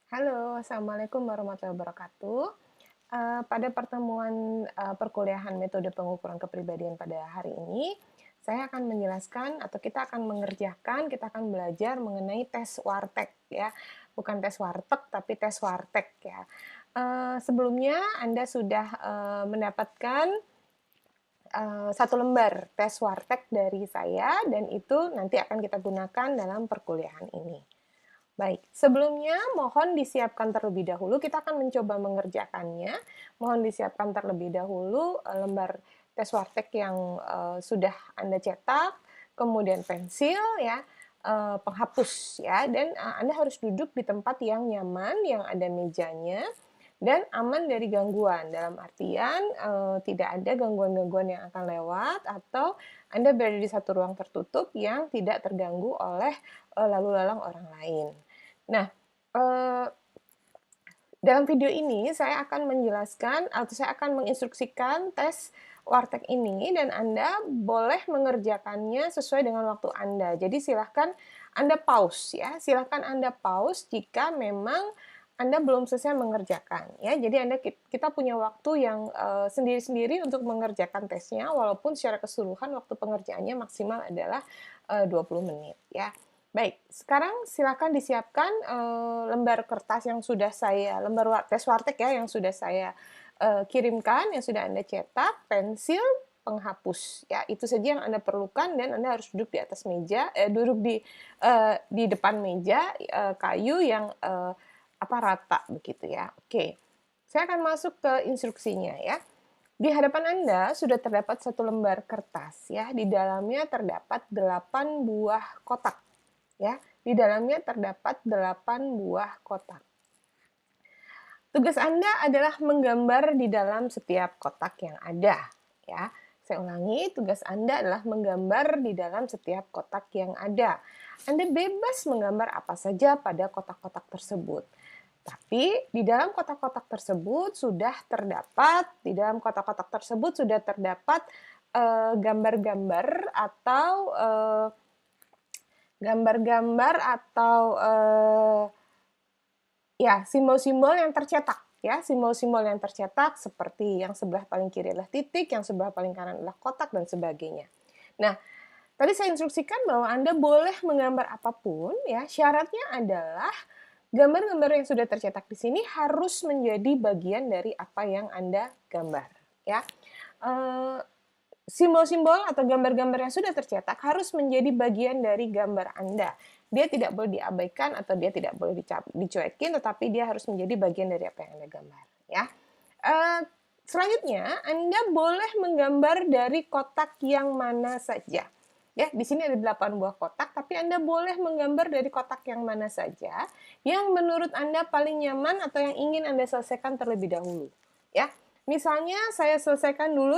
Halo, Assalamualaikum warahmatullahi wabarakatuh. Pada pertemuan perkuliahan metode pengukuran kepribadian pada hari ini, saya akan menjelaskan atau kita akan belajar mengenai tes wartek ya, bukan tes warteg tapi tes wartek ya. Sebelumnya Anda sudah mendapatkan satu lembar tes wartek dari saya dan itu nanti akan kita gunakan dalam perkuliahan ini. Baik, sebelumnya mohon disiapkan terlebih dahulu, kita akan mencoba mengerjakannya. Mohon disiapkan terlebih dahulu lembar tes wartek yang sudah Anda cetak, kemudian pensil ya, penghapus ya, dan Anda harus duduk di tempat yang nyaman, yang ada mejanya, dan aman dari gangguan. Dalam artian tidak ada gangguan-gangguan yang akan lewat atau Anda berada di satu ruang tertutup yang tidak terganggu oleh lalu lalang orang lain. Nah, dalam video ini saya akan menjelaskan atau saya akan menginstruksikan tes wartek ini dan Anda boleh mengerjakannya sesuai dengan waktu Anda. Jadi silahkan Anda pause ya, silahkan Anda pause jika memang Anda belum selesai mengerjakan ya. Jadi kita punya waktu yang sendiri-sendiri untuk mengerjakan tesnya walaupun secara keseluruhan waktu pengerjaannya maksimal adalah 20 menit ya. Baik, sekarang silakan disiapkan lembar kertas yang sudah lembar tes wartek ya yang sudah saya kirimkan, yang sudah Anda cetak, pensil, penghapus ya, itu saja yang Anda perlukan dan Anda harus duduk di atas meja, duduk di depan meja kayu yang rata begitu ya. Oke, saya akan masuk ke instruksinya ya. Di hadapan Anda sudah terdapat satu lembar kertas ya, di dalamnya terdapat 8 buah kotak. Ya, di dalamnya terdapat 8 buah kotak. Tugas Anda adalah menggambar di dalam setiap kotak yang ada, ya. Saya ulangi, tugas Anda adalah menggambar di dalam setiap kotak yang ada. Anda bebas menggambar apa saja pada kotak-kotak tersebut. Tapi di dalam kotak-kotak tersebut sudah terdapat gambar-gambar atau ya simbol-simbol yang tercetak ya, simbol-simbol yang tercetak seperti yang sebelah paling kiri adalah titik, yang sebelah paling kanan adalah kotak dan sebagainya. Nah, tadi saya instruksikan bahwa Anda boleh menggambar apapun ya, syaratnya adalah gambar-gambar yang sudah tercetak di sini harus menjadi bagian dari apa yang Anda gambar ya. Simbol-simbol atau gambar-gambar yang sudah tercetak harus menjadi bagian dari gambar Anda. Dia tidak boleh diabaikan atau dia tidak boleh dicuekin, tetapi dia harus menjadi bagian dari apa yang Anda gambar. Ya. Selanjutnya, Anda boleh menggambar dari kotak yang mana saja. Ya, di sini ada 8 buah kotak, tapi Anda boleh menggambar dari kotak yang mana saja yang menurut Anda paling nyaman atau yang ingin Anda selesaikan terlebih dahulu. Ya, misalnya saya selesaikan dulu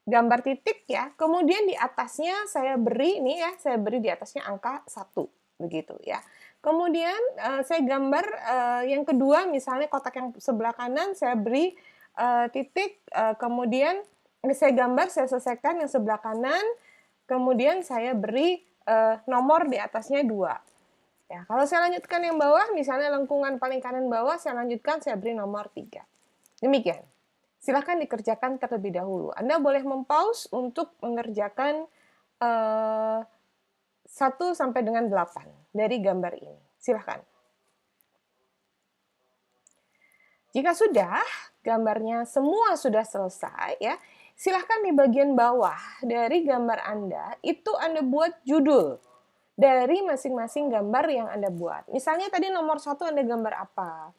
gambar titik ya, kemudian di atasnya saya beri di atasnya angka 1 begitu ya. Kemudian saya gambar yang kedua, misalnya kotak yang sebelah kanan saya beri titik, kemudian saya selesaikan yang sebelah kanan, kemudian saya beri nomor di atasnya 2. Ya, kalau saya lanjutkan yang bawah, misalnya lengkungan paling kanan bawah, saya beri nomor 3. Demikian. Silahkan dikerjakan terlebih dahulu. Anda boleh mempause untuk mengerjakan 1 sampai dengan 8 dari gambar ini. Silahkan. Jika sudah, gambarnya semua sudah selesai, ya, silahkan di bagian bawah dari gambar Anda, itu Anda buat judul dari masing-masing gambar yang Anda buat. Misalnya tadi nomor 1 Anda gambar apa?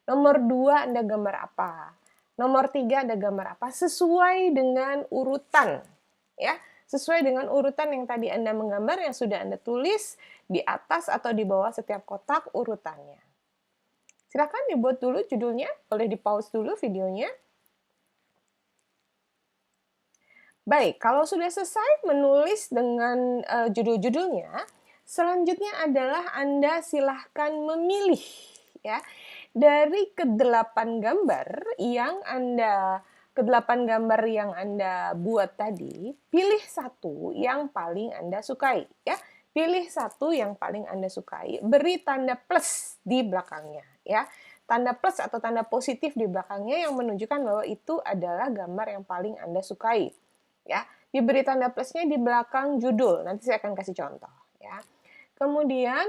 Nomor 2 Anda gambar apa? Nomor 3 Anda gambar apa? Sesuai dengan urutan. Ya, sesuai dengan urutan yang tadi Anda menggambar, yang sudah Anda tulis di atas atau di bawah setiap kotak urutannya. Silakan dibuat dulu judulnya, boleh di-pause dulu videonya. Baik, kalau sudah selesai menulis dengan judul-judulnya, selanjutnya adalah Anda silahkan memilih ya dari kedelapan gambar yang Anda buat tadi, pilih satu yang paling Anda sukai ya. pilih satu yang paling Anda sukai, beri tanda plus di belakangnya ya. Tanda plus atau tanda positif di belakangnya yang menunjukkan bahwa itu adalah gambar yang paling Anda sukai. Ya, diberi tanda plusnya di belakang judul. Nanti saya akan kasih contoh ya. Kemudian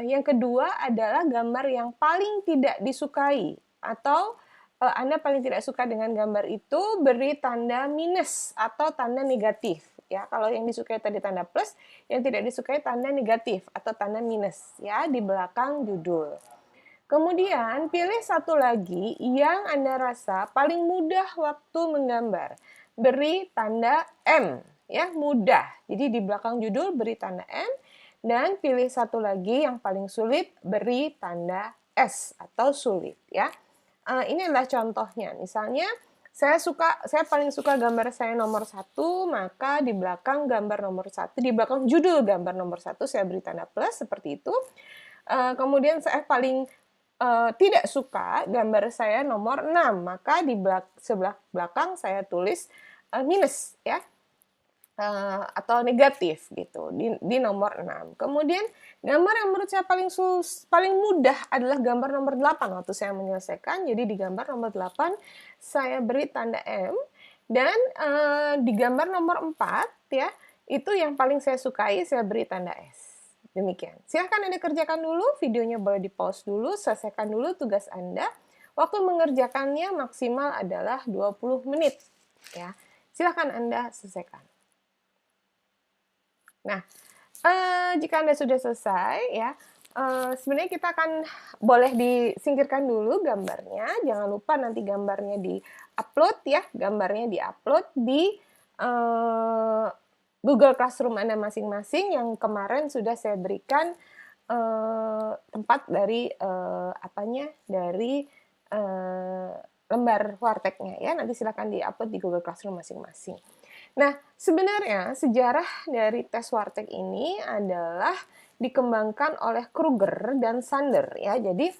yang kedua adalah gambar yang paling tidak disukai atau Anda paling tidak suka dengan gambar itu, beri tanda minus atau tanda negatif ya. Kalau yang disukai tadi tanda plus, yang tidak disukai tanda negatif atau tanda minus ya di belakang judul. Kemudian pilih satu lagi yang Anda rasa paling mudah waktu menggambar. Beri tanda M ya, mudah. Jadi di belakang judul beri tanda M dan pilih satu lagi yang paling sulit, beri tanda S atau sulit ya. Ini adalah contohnya. Misalnya saya paling suka gambar saya nomor 1, maka di belakang gambar nomor 1, di belakang judul gambar nomor 1 saya beri tanda plus seperti itu. Kemudian saya paling tidak suka gambar saya nomor 6, maka di sebelah belakang saya tulis minus ya, atau negatif gitu di nomor 6. Kemudian gambar yang menurut saya paling mudah adalah gambar nomor 8 waktu saya menyelesaikan. Jadi di gambar nomor 8 saya beri tanda M dan di gambar nomor 4 ya, itu yang paling saya sukai saya beri tanda S. Demikian. Silahkan Anda kerjakan dulu, videonya boleh di-pause dulu, selesaikan dulu tugas Anda. Waktu mengerjakannya maksimal adalah 20 menit. Ya. Silahkan Anda selesaikan. Nah, jika Anda sudah selesai, ya, sebenarnya kita akan boleh disingkirkan dulu gambarnya. Jangan lupa nanti gambarnya di-upload ya, gambarnya di-upload di Google Classroom Anda masing-masing yang kemarin sudah saya berikan tempat dari lembar warteknya ya. Nanti silakan di-upload di Google Classroom masing-masing. Nah, sebenarnya sejarah dari tes wartek ini adalah dikembangkan oleh Kruger dan Sander ya. Jadi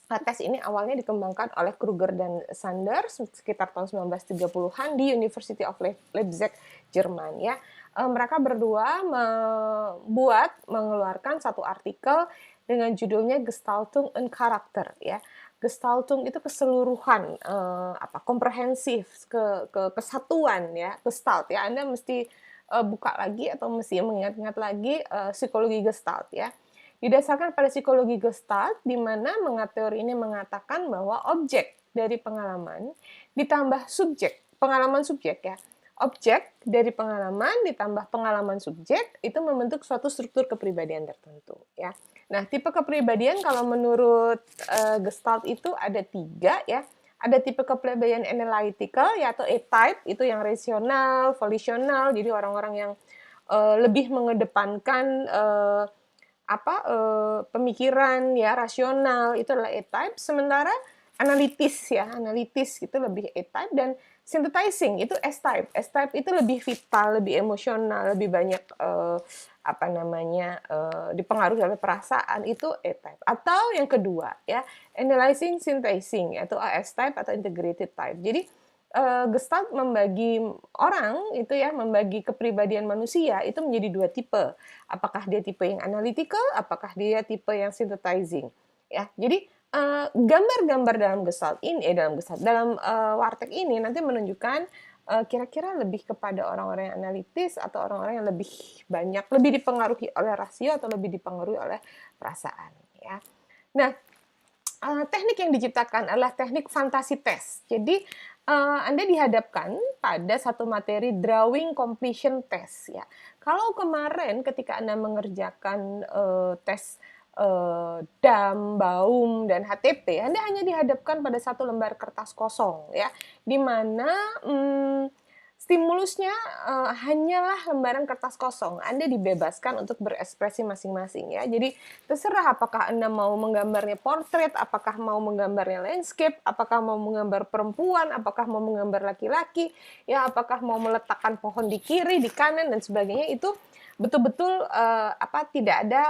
tes ini awalnya dikembangkan oleh Kruger dan Sander sekitar tahun 1930-an di University of Leipzig, Jerman ya. Mereka berdua mengeluarkan satu artikel dengan judulnya Gestaltung und Charakter ya. Gestaltung itu keseluruhan, komprehensif, kesatuan ya, Gestalt ya. Anda mesti buka lagi atau mesti mengingat-ingat lagi psikologi Gestalt ya. Didasarkan pada psikologi Gestalt, di mana teori ini mengatakan bahwa objek dari pengalaman ditambah subjek, pengalaman subjek ya. Objek dari pengalaman ditambah pengalaman subjek itu membentuk suatu struktur kepribadian tertentu ya. Nah, tipe kepribadian kalau menurut Gestalt itu ada 3 ya. Ada tipe kepribadian analytical yaitu A-type, itu yang rasional, volisional, jadi orang-orang yang lebih mengedepankan pemikiran ya, rasional, itu adalah A-type. Sementara analitis itu lebih A-type, dan synthesizing itu S-type. S-type itu lebih vital, lebih emosional, lebih banyak dipengaruhi oleh perasaan, itu A-type. Atau yang kedua ya, analyzing, synthesizing, yaitu AS-type atau integrated type. Jadi Gestalt membagi orang itu ya, membagi kepribadian manusia itu menjadi 2 tipe. Apakah dia tipe yang analytical, apakah dia tipe yang synthesizing. Ya, jadi gambar-gambar dalam Gestalt ini, dalam wartek ini nanti menunjukkan kira-kira lebih kepada orang-orang yang analitis atau orang-orang yang lebih dipengaruhi oleh rasio atau lebih dipengaruhi oleh perasaan. Ya. Nah, teknik yang diciptakan adalah teknik fantasi test. Jadi Anda dihadapkan pada satu materi drawing completion test ya. Kalau kemarin ketika Anda mengerjakan tes DAM, BAUM, dan HTP, Anda hanya dihadapkan pada satu lembar kertas kosong ya, di mana stimulusnya hanyalah lembaran kertas kosong. Anda dibebaskan untuk berekspresi masing-masing ya. Jadi terserah apakah Anda mau menggambarnya portrait, apakah mau menggambarnya landscape, apakah mau menggambar perempuan, apakah mau menggambar laki-laki, ya, apakah mau meletakkan pohon di kiri, di kanan, dan sebagainya. Itu betul-betul tidak ada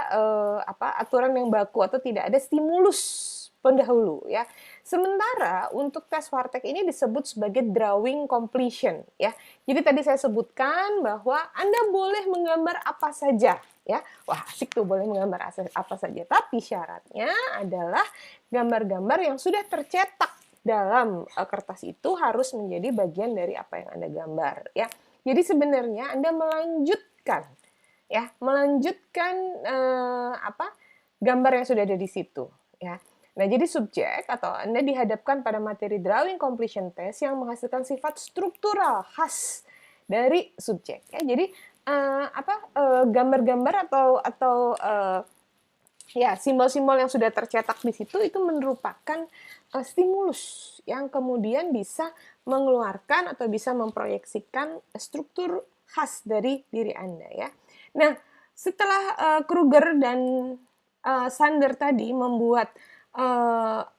aturan yang baku atau tidak ada stimulus pendahulu ya. Sementara untuk tes wartek ini disebut sebagai drawing completion ya. Jadi tadi saya sebutkan bahwa Anda boleh menggambar apa saja ya. Wah, asik tuh, boleh menggambar apa saja. Tapi syaratnya adalah gambar-gambar yang sudah tercetak dalam kertas itu harus menjadi bagian dari apa yang Anda gambar, ya. Jadi sebenarnya Anda melanjutkan, ya, melanjutkan gambar yang sudah ada di situ, ya. Nah, jadi subjek atau Anda dihadapkan pada materi drawing completion test yang menghasilkan sifat struktural khas dari subjek, ya. Jadi gambar-gambar atau ya simbol-simbol yang sudah tercetak di situ itu merupakan stimulus yang kemudian bisa mengeluarkan atau bisa memproyeksikan struktur khas dari diri Anda, ya. Nah, setelah Kruger dan Sander tadi membuat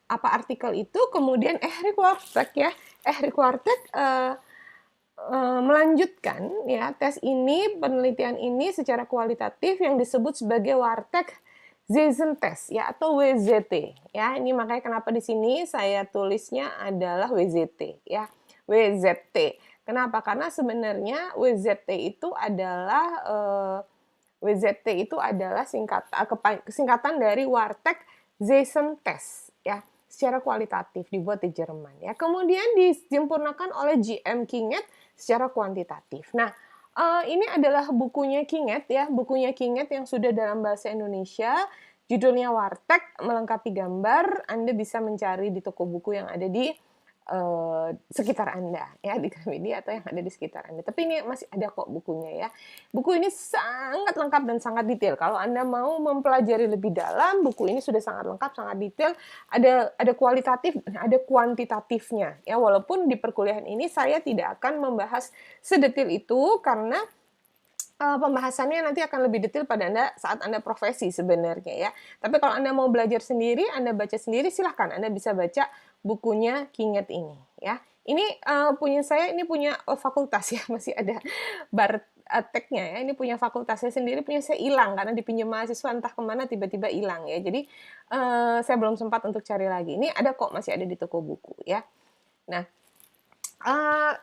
artikel itu, kemudian Ehrik Wartek melanjutkan, ya, tes ini, penelitian ini secara kualitatif yang disebut sebagai Wartek Zeisen Test, ya, atau WZT, ya. Ini makanya kenapa di sini saya tulisnya adalah WZT, ya, WZT. Kenapa? Karena sebenarnya WZT itu adalah singkatan dari Wartek Zeisen Test, ya, secara kualitatif dibuat di Jerman, ya. Kemudian disempurnakan oleh GM Kinget secara kuantitatif. Nah, ini adalah bukunya Kinget, ya, bukunya Kinget yang sudah dalam bahasa Indonesia. Judulnya Wartek Melengkapi Gambar. Anda bisa mencari di toko buku yang ada di sekitar Anda, ya, di Gramedia atau yang ada di sekitar Anda. Tapi ini masih ada kok bukunya, ya. Buku ini sangat lengkap dan sangat detail. Kalau Anda mau mempelajari lebih dalam, buku ini sudah sangat lengkap, sangat detail. Ada kualitatif, ada kuantitatifnya, ya. Walaupun di perkuliahan ini saya tidak akan membahas sedetil itu karena pembahasannya nanti akan lebih detail pada Anda saat Anda profesi sebenarnya, ya. Tapi kalau Anda mau belajar sendiri, Anda baca sendiri, silahkan. Anda bisa baca bukunya Kinget ini, ya. Ini punya saya, ini punya fakultas, ya, masih ada tagnya, ya. Ini punya fakultas saya sendiri, punya saya hilang karena dipinjam mahasiswa entah kemana tiba-tiba hilang, ya. Jadi saya belum sempat untuk cari lagi. Ini ada kok, masih ada di toko buku, ya. Nah,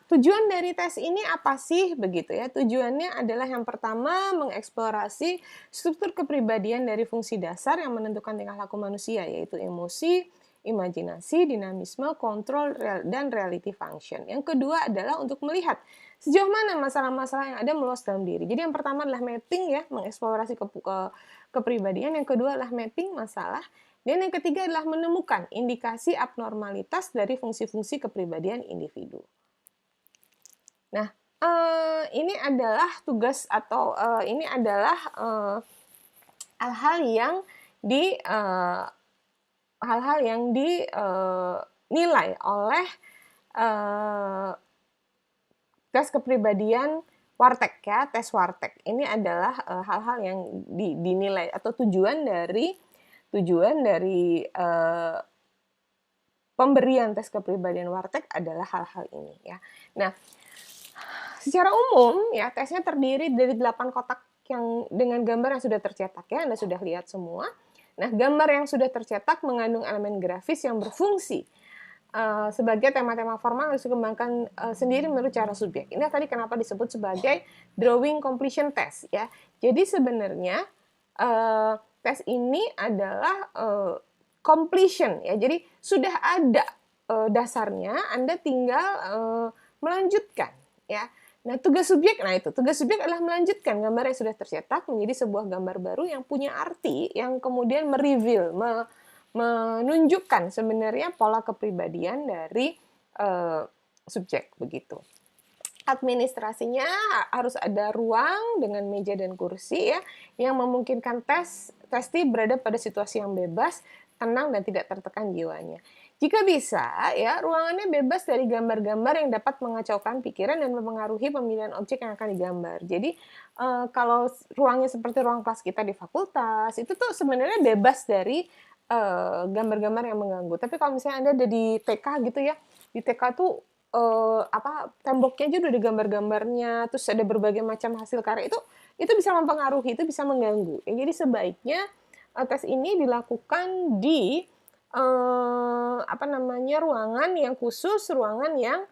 tujuan dari tes ini apa sih, begitu, ya? Tujuannya adalah yang pertama mengeksplorasi struktur kepribadian dari fungsi dasar yang menentukan tingkah laku manusia, yaitu emosi, imajinasi, dinamisme, kontrol, dan reality function. Yang kedua adalah untuk melihat sejauh mana masalah-masalah yang ada meluas dalam diri. Jadi yang pertama adalah mapping, ya, mengeksplorasi kepribadian. Yang kedua adalah mapping masalah. Dan yang ketiga adalah menemukan indikasi abnormalitas dari fungsi-fungsi kepribadian individu. Nah, ini adalah tugas atau ini adalah hal-hal yang dinilai oleh tes kepribadian Wartek, ya, tes Wartek. Ini adalah hal-hal yang dinilai atau tujuan dari pemberian tes kepribadian Wartek adalah hal-hal ini, ya. Nah, secara umum, ya, tesnya terdiri dari 8 kotak yang dengan gambar yang sudah tercetak, ya. Anda sudah lihat semua. Nah, gambar yang sudah tercetak mengandung elemen grafis yang berfungsi sebagai tema-tema formal yang harus dikembangkan sendiri menurut cara subjek. Ini tadi kenapa disebut sebagai drawing completion test, ya. Jadi sebenarnya tes ini adalah completion, ya. Jadi sudah ada dasarnya, Anda tinggal melanjutkan, ya. Nah, tugas subjek adalah melanjutkan gambar yang sudah tercetak menjadi sebuah gambar baru yang punya arti, yang kemudian mereveal, menunjukkan sebenarnya pola kepribadian dari subjek, begitu. Administrasinya harus ada ruang dengan meja dan kursi, ya, yang memungkinkan testi berada pada situasi yang bebas, tenang, dan tidak tertekan jiwanya. Jika bisa, ya, ruangannya bebas dari gambar-gambar yang dapat mengacaukan pikiran dan mempengaruhi pemilihan objek yang akan digambar. Jadi kalau ruangnya seperti ruang kelas kita di fakultas, itu tuh sebenarnya bebas dari gambar-gambar yang mengganggu. Tapi kalau misalnya Anda ada di TK gitu, ya, di TK tuh temboknya aja udah ada gambar-gambarnya, terus ada berbagai macam hasil karya, itu bisa mempengaruhi, itu bisa mengganggu. Jadi sebaiknya tes ini dilakukan di ruangan yang khusus, ruangan yang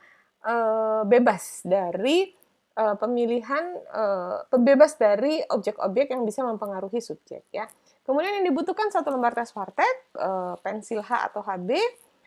bebas dari pemilihan bebas dari objek-objek yang bisa mempengaruhi subjek ya. Kemudian yang dibutuhkan 1 lembar tes praktek, pensil H atau HB,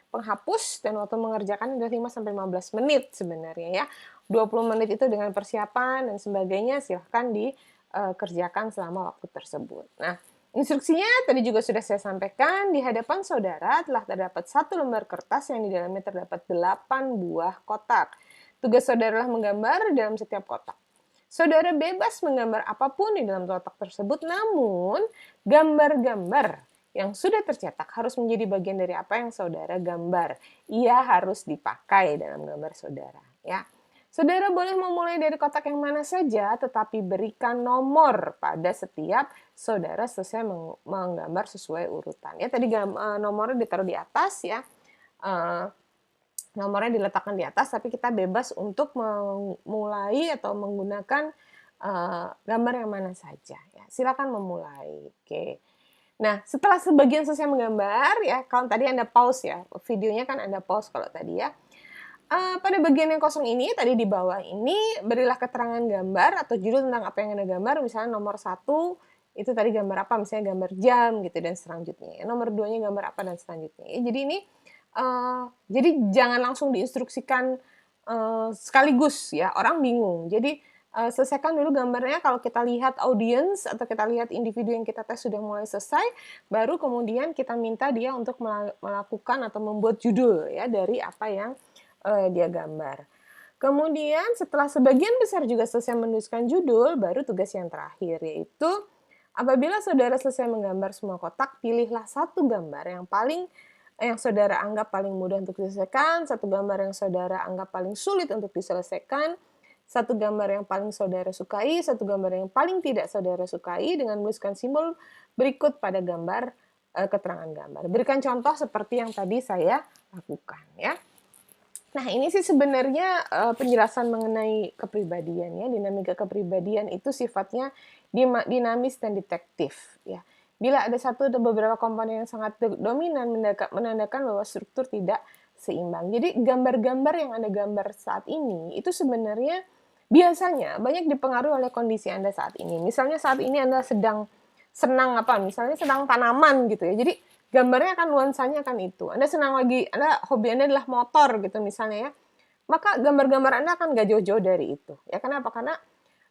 penghapus, dan waktu mengerjakan adalah 5-15 menit sebenarnya ya. 20 menit itu dengan persiapan dan sebagainya, silahkan dikerjakan selama waktu tersebut. Nah, instruksinya tadi juga sudah saya sampaikan, di hadapan saudara telah terdapat 1 lembar kertas yang di dalamnya terdapat 8 buah kotak. Tugas saudara adalah menggambar dalam setiap kotak. Saudara bebas menggambar apapun di dalam kotak tersebut, namun gambar-gambar yang sudah tercetak harus menjadi bagian dari apa yang saudara gambar. Ia harus dipakai dalam gambar saudara, ya. Saudara boleh memulai dari kotak yang mana saja, tetapi berikan nomor pada setiap saudara selesai menggambar sesuai urutan. Ya, tadi nomornya ditaruh di atas ya. Nomornya diletakkan di atas, tapi kita bebas untuk memulai atau menggunakan gambar yang mana saja. Ya. Silakan memulai. Oke. Nah, setelah sebagian selesai menggambar, ya, kalau tadi Anda pause ya, videonya kan Anda pause kalau tadi ya. Pada bagian yang kosong ini, tadi di bawah ini, berilah keterangan gambar atau judul tentang apa yang Anda gambar, misalnya nomor 1, itu tadi gambar apa, misalnya gambar jam gitu dan selanjutnya. Nomor 2-nya gambar apa dan selanjutnya. Jadi ini jadi jangan langsung diinstruksikan sekaligus ya, orang bingung. Jadi selesaikan dulu gambarnya, kalau kita lihat audiens atau kita lihat individu yang kita tes sudah mulai selesai, baru kemudian kita minta dia untuk melakukan atau membuat judul ya dari apa yang dia gambar. Kemudian setelah sebagian besar juga selesai menuliskan judul, baru tugas yang terakhir, yaitu apabila saudara selesai menggambar semua kotak, pilihlah 1 gambar yang saudara anggap paling mudah untuk diselesaikan, 1 gambar yang saudara anggap paling sulit untuk diselesaikan, 1 gambar yang paling saudara sukai, 1 gambar yang paling tidak saudara sukai, dengan menuliskan simbol berikut pada gambar keterangan gambar. Berikan contoh seperti yang tadi saya lakukan ya. Nah, ini sih sebenarnya penjelasan mengenai kepribadian ya. Dinamika kepribadian itu sifatnya dinamis dan detektif ya. Bila ada satu atau beberapa komponen yang sangat dominan, menandakan bahwa struktur tidak seimbang. Jadi gambar-gambar yang Anda gambar saat ini itu sebenarnya biasanya banyak dipengaruhi oleh kondisi Anda saat ini. Misalnya saat ini Anda sedang senang apa? Misalnya sedang tanaman gitu ya. Jadi gambarnya akan nuansanya akan itu. Anda hobi Anda adalah motor gitu misalnya ya. Maka gambar-gambar Anda akan gak jauh-jauh dari itu. Ya kenapa? Karena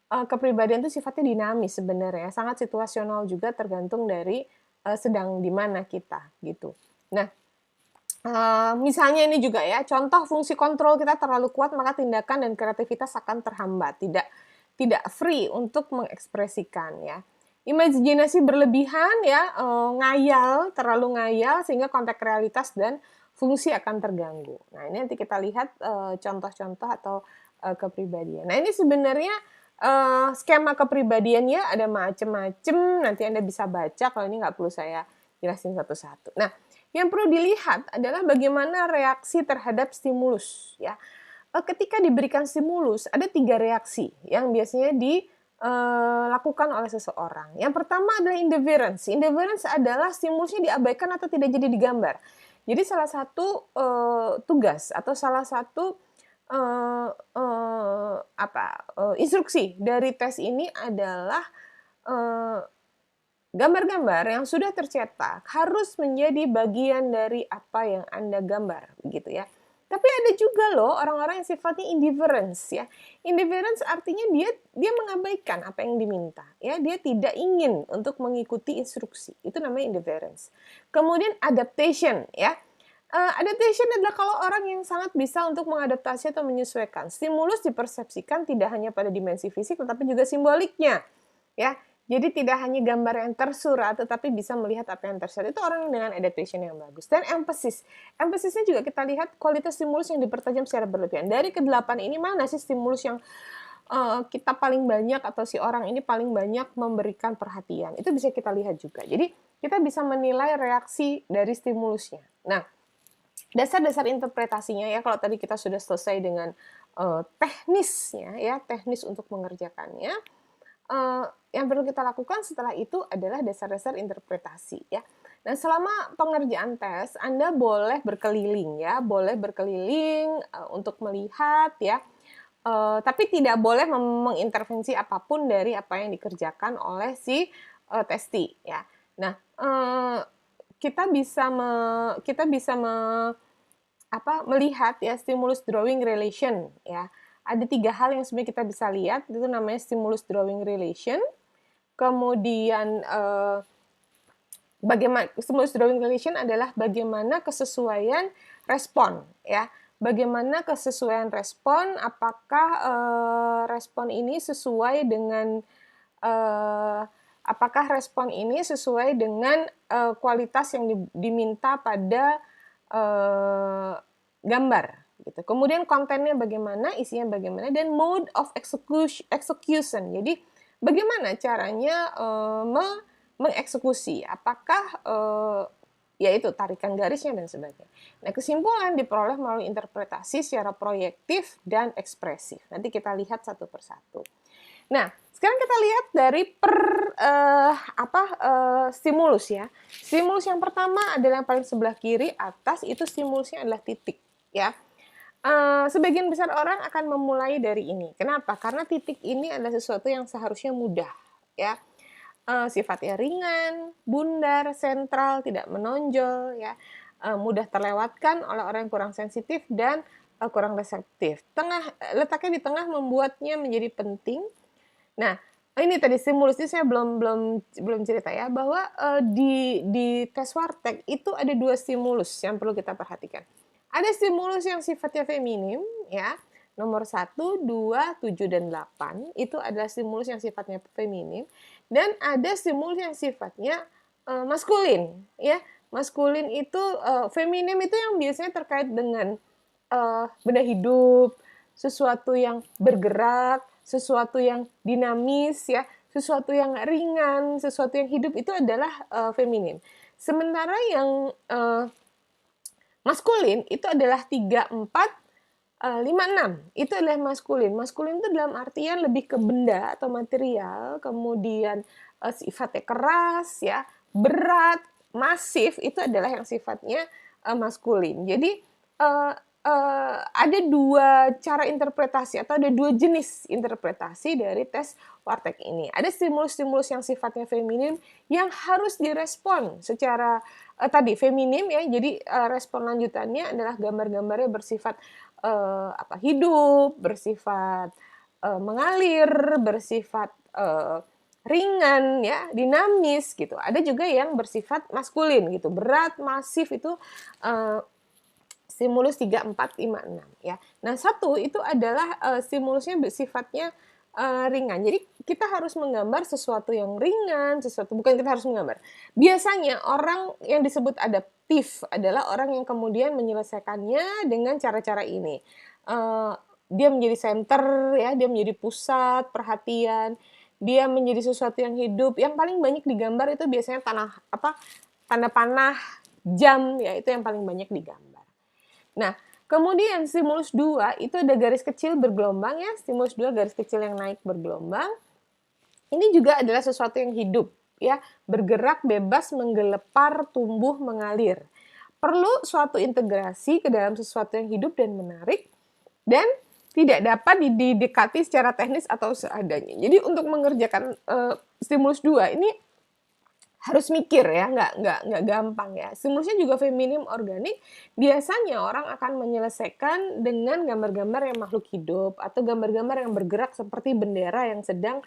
kepribadian itu sifatnya dinamis sebenarnya, sangat situasional juga tergantung dari sedang di mana kita gitu. Nah, misalnya ini juga ya, contoh fungsi kontrol kita terlalu kuat maka tindakan dan kreativitas akan terhambat, tidak free untuk mengekspresikan ya. Imajinasi berlebihan ya, terlalu ngayal sehingga konteks realitas dan fungsi akan terganggu. Nah, ini nanti kita lihat contoh-contoh atau kepribadian. Nah, ini sebenarnya skema kepribadiannya ada macam-macam, nanti Anda bisa baca, kalau ini nggak perlu saya jelasin satu-satu. Nah, yang perlu dilihat adalah bagaimana reaksi terhadap stimulus. Ya. Ketika diberikan stimulus, ada 3 reaksi yang biasanya dilakukan oleh seseorang. Yang pertama adalah indifference. Indifference adalah stimulusnya diabaikan atau tidak jadi digambar. Jadi salah satu tugas atau salah satu instruksi dari tes ini adalah gambar-gambar yang sudah tercetak harus menjadi bagian dari apa yang Anda gambar, begitu ya. Tapi ada juga loh orang-orang yang sifatnya indifference ya. Indifference artinya dia mengabaikan apa yang diminta ya, dia tidak ingin untuk mengikuti instruksi. Itu namanya indifference. Kemudian adaptation ya. Adaptation adalah kalau orang yang sangat bisa untuk mengadaptasi atau menyesuaikan. Stimulus dipersepsikan tidak hanya pada dimensi fisik, tetapi juga simboliknya. Ya, jadi tidak hanya gambar yang tersurat, tetapi bisa melihat apa yang tersurat. Itu orang dengan adaptation yang bagus. Dan emphasis. Emphasis-nya juga kita lihat kualitas stimulus yang dipertajam secara berlebihan. Dari ke-8 ini mana sih stimulus yang kita paling banyak atau si orang ini paling banyak memberikan perhatian. Itu bisa kita lihat juga. Jadi kita bisa menilai reaksi dari stimulusnya. Nah, dasar-dasar interpretasinya ya, kalau tadi kita sudah selesai dengan teknisnya ya, teknis untuk mengerjakannya, yang perlu kita lakukan setelah itu adalah dasar-dasar interpretasi ya. Dan selama pengerjaan tes, Anda boleh berkeliling ya, boleh berkeliling untuk melihat ya tapi tidak boleh mengintervensi apapun dari apa yang dikerjakan oleh si testi ya. Nah, kita bisa melihat ya stimulus drawing relation ya. Ada 3 hal yang sebenarnya kita bisa lihat, itu namanya stimulus drawing relation. Kemudian bagaimana stimulus drawing relation adalah bagaimana kesesuaian respon ya. Bagaimana kesesuaian respon, apakah respon ini sesuai dengan apakah respon ini sesuai dengan kualitas yang diminta pada gambar gitu. Kemudian kontennya bagaimana, isinya bagaimana, dan mode of execution. Jadi bagaimana caranya mengeksekusi, apakah yaitu tarikan garisnya dan sebagainya. Nah, kesimpulan diperoleh melalui interpretasi secara proyektif dan ekspresif. Nanti kita lihat satu persatu. Nah, sekarang kita lihat dari stimulus ya. Stimulus yang pertama adalah yang paling sebelah kiri atas, itu stimulusnya adalah titik ya. Sebagian besar orang akan memulai dari ini. Kenapa? Karena titik ini adalah sesuatu yang seharusnya mudah ya. Sifatnya ringan, bundar, sentral, tidak menonjol ya. Mudah terlewatkan oleh orang yang kurang sensitif dan kurang reseptif. Letaknya di tengah membuatnya menjadi penting. Nah, ini tadi stimulus ini saya belum cerita ya, bahwa di tes Wartek itu ada 2 stimulus yang perlu kita perhatikan. Ada stimulus yang sifatnya feminim ya, nomor 1, 2, 7, dan 8 itu adalah stimulus yang sifatnya feminim, dan ada stimulus yang sifatnya maskulin ya. Maskulin itu feminim itu yang biasanya terkait dengan benda hidup, sesuatu yang bergerak, sesuatu yang dinamis ya, sesuatu yang ringan, sesuatu yang hidup, itu adalah feminim. Sementara yang maskulin itu adalah 3, 4, 5, 6. Itu adalah maskulin. Maskulin itu dalam artian lebih ke benda atau material, kemudian sifatnya keras ya, berat, masif, itu adalah yang sifatnya maskulin. Jadi ada 2 cara interpretasi atau ada 2 jenis interpretasi dari tes Wartek ini. Ada stimulus-stimulus yang sifatnya feminim yang harus direspon secara tadi feminim ya. Jadi respon lanjutannya adalah gambar-gambarnya bersifat hidup, bersifat mengalir, bersifat ringan ya, dinamis gitu. Ada juga yang bersifat maskulin gitu, berat, masif, itu stimulus 3, 4, 5, 6 ya. Nah, 1 itu adalah stimulusnya bersifatnya ringan. Jadi kita harus menggambar sesuatu yang ringan, bukan kita harus menggambar. Biasanya orang yang disebut adaptif adalah orang yang kemudian menyelesaikannya dengan cara-cara ini. Dia menjadi center ya, dia menjadi pusat perhatian, dia menjadi sesuatu yang hidup. Yang paling banyak digambar itu biasanya tanda panah, jam ya, itu yang paling banyak digambar. Nah, kemudian stimulus 2 itu ada garis kecil bergelombang ya, stimulus 2 garis kecil yang naik bergelombang. Ini juga adalah sesuatu yang hidup ya, bergerak bebas, menggelepar, tumbuh, mengalir. Perlu suatu integrasi ke dalam sesuatu yang hidup dan menarik, dan tidak dapat didekati secara teknis atau seadanya. Jadi untuk mengerjakan stimulus 2 ini harus mikir ya, nggak gampang ya. Stimulusnya juga feminim organik. Biasanya orang akan menyelesaikan dengan gambar-gambar yang makhluk hidup atau gambar-gambar yang bergerak seperti bendera yang sedang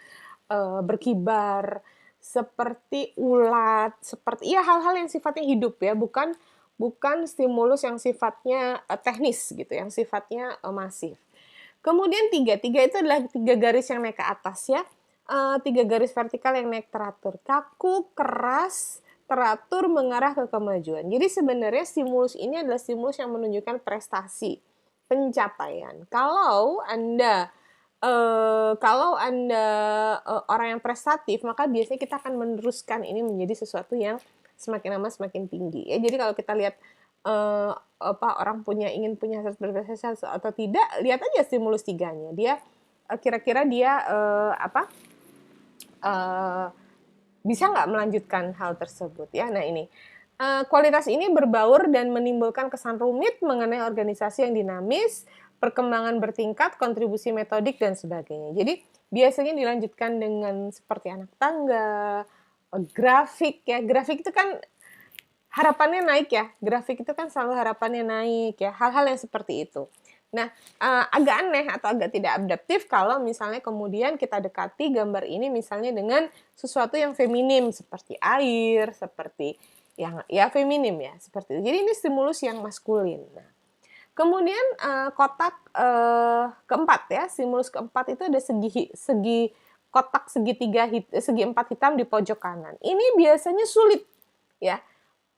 berkibar, seperti ulat, seperti ya hal-hal yang sifatnya hidup ya, bukan stimulus yang sifatnya teknis gitu, yang sifatnya masif. Kemudian 3 itu adalah 3 garis yang naik ke atas ya. 3 garis vertikal yang naik teratur, kaku, keras, teratur, mengarah ke kemajuan. Jadi sebenarnya stimulus ini adalah stimulus yang menunjukkan prestasi, pencapaian. Kalau Anda orang yang prestatif, maka biasanya kita akan meneruskan ini menjadi sesuatu yang semakin lama semakin tinggi. Ya, jadi kalau kita lihat orang ingin punya berprestasi atau tidak, lihat aja stimulus 3-nya. Dia kira-kira dia bisa nggak melanjutkan hal tersebut ya. Nah, ini kualitas ini berbaur dan menimbulkan kesan rumit mengenai organisasi yang dinamis, perkembangan bertingkat, kontribusi metodik, dan sebagainya. Jadi biasanya dilanjutkan dengan seperti anak tangga, grafik ya. Grafik itu kan harapannya naik ya. Grafik itu kan selalu harapannya naik ya. Hal-hal yang seperti itu. Nah, agak aneh atau agak tidak adaptif kalau misalnya kemudian kita dekati gambar ini misalnya dengan sesuatu yang feminim seperti air, seperti yang ya feminim ya, seperti itu. Jadi ini stimulus yang maskulin. Nah, kemudian kotak keempat ya, stimulus keempat itu ada segi kotak segitiga segi empat hitam di pojok kanan. Ini biasanya sulit ya.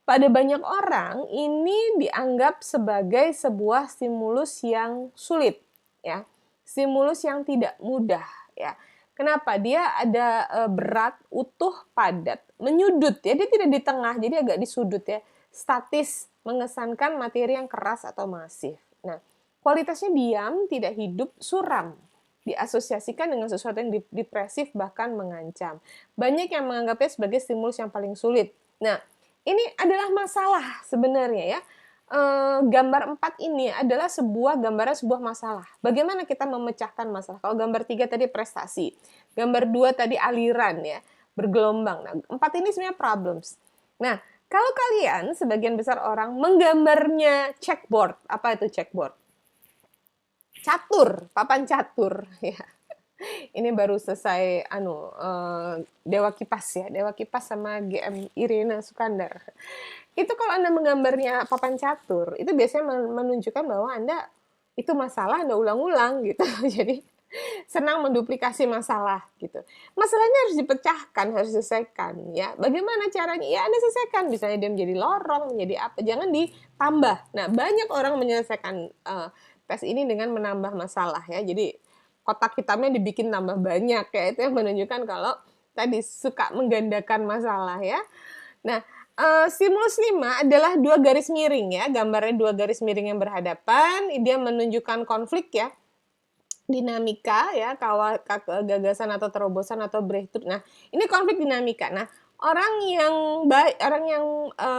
Pada banyak orang ini dianggap sebagai sebuah stimulus yang sulit ya. Stimulus yang tidak mudah ya. Kenapa? Dia ada berat, utuh, padat, menyudut ya. Dia tidak di tengah, jadi agak di sudut ya. Statis, mengesankan materi yang keras atau masif. Nah, kualitasnya diam, tidak hidup, suram. Diasosiasikan dengan sesuatu yang depresif bahkan mengancam. Banyak yang menganggapnya sebagai stimulus yang paling sulit. Nah, ini adalah masalah sebenarnya ya. Gambar 4 ini adalah gambaran sebuah masalah. Bagaimana kita memecahkan masalah? Kalau gambar 3 tadi prestasi, gambar 2 tadi aliran ya, bergelombang. Nah, 4 ini sebenarnya problems. Nah, kalau kalian sebagian besar orang menggambarnya checkboard, apa itu checkboard? Catur, papan catur ya. Ini baru selesai Dewa Kipas ya, Dewa Kipas sama GM Irina Sukandar. Itu kalau Anda menggambarnya papan catur, itu biasanya menunjukkan bahwa Anda itu masalah Anda ulang-ulang gitu. Jadi senang menduplikasi masalah gitu. Masalahnya harus dipecahkan, harus diselesaikan ya. Bagaimana caranya? Ya Anda selesaikan, misalnya dia menjadi lorong, menjadi apa, jangan ditambah. Nah, banyak orang menyelesaikan tes ini dengan menambah masalah ya. Jadi kotak hitamnya dibikin tambah banyak ya, itu yang menunjukkan kalau tadi suka menggandakan masalah ya. Nah, stimulus 5 adalah 2 garis miring ya, gambarnya 2 garis miring yang berhadapan, dia menunjukkan konflik ya, dinamika ya, gagasan atau terobosan atau breakthrough. Nah, ini konflik dinamika. Nah, orang yang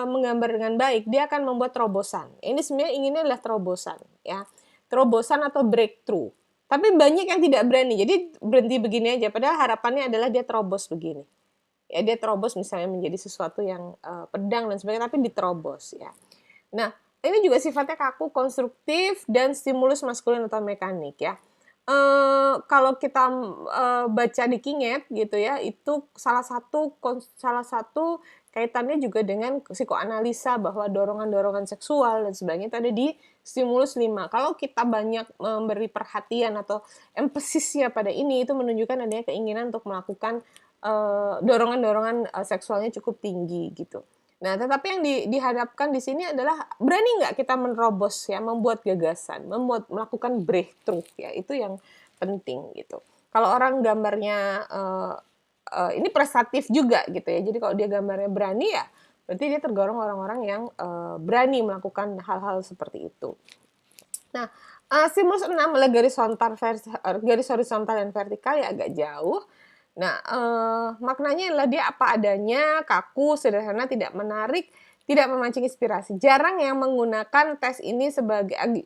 menggambar dengan baik, dia akan membuat terobosan. Ini sebenarnya inginnya adalah terobosan ya, terobosan atau breakthrough. Tapi banyak yang tidak berani, jadi berhenti begini aja. Padahal harapannya adalah dia terobos begini. Ya, dia terobos misalnya menjadi sesuatu yang pedang dan sebagainya, tapi diterobos ya. Nah, ini juga sifatnya kaku, konstruktif, dan stimulus maskulin atau mekanik ya. Kalau kita baca di Kinyet gitu ya, itu salah satu kaitannya juga dengan psikoanalisa bahwa dorongan-dorongan seksual dan sebagainya itu ada di stimulus 5. Kalau kita banyak memberi perhatian atau empasisnya pada ini, itu menunjukkan adanya keinginan untuk melakukan dorongan-dorongan seksualnya cukup tinggi gitu. Nah, tetapi yang dihadapkan di sini adalah berani nggak kita menerobos ya, membuat gagasan, melakukan breakthrough ya, itu yang penting gitu. Kalau orang gambarnya ini prestatif juga gitu ya. Jadi kalau dia gambarnya berani ya, berarti dia tergolong orang-orang yang berani melakukan hal-hal seperti itu. Nah, stimulus 6 adalah garis horizontal dan vertikal ya agak jauh. Nah, maknanya adalah dia apa adanya, kaku, sederhana, tidak menarik, tidak memancing inspirasi. Jarang yang menggunakan tes ini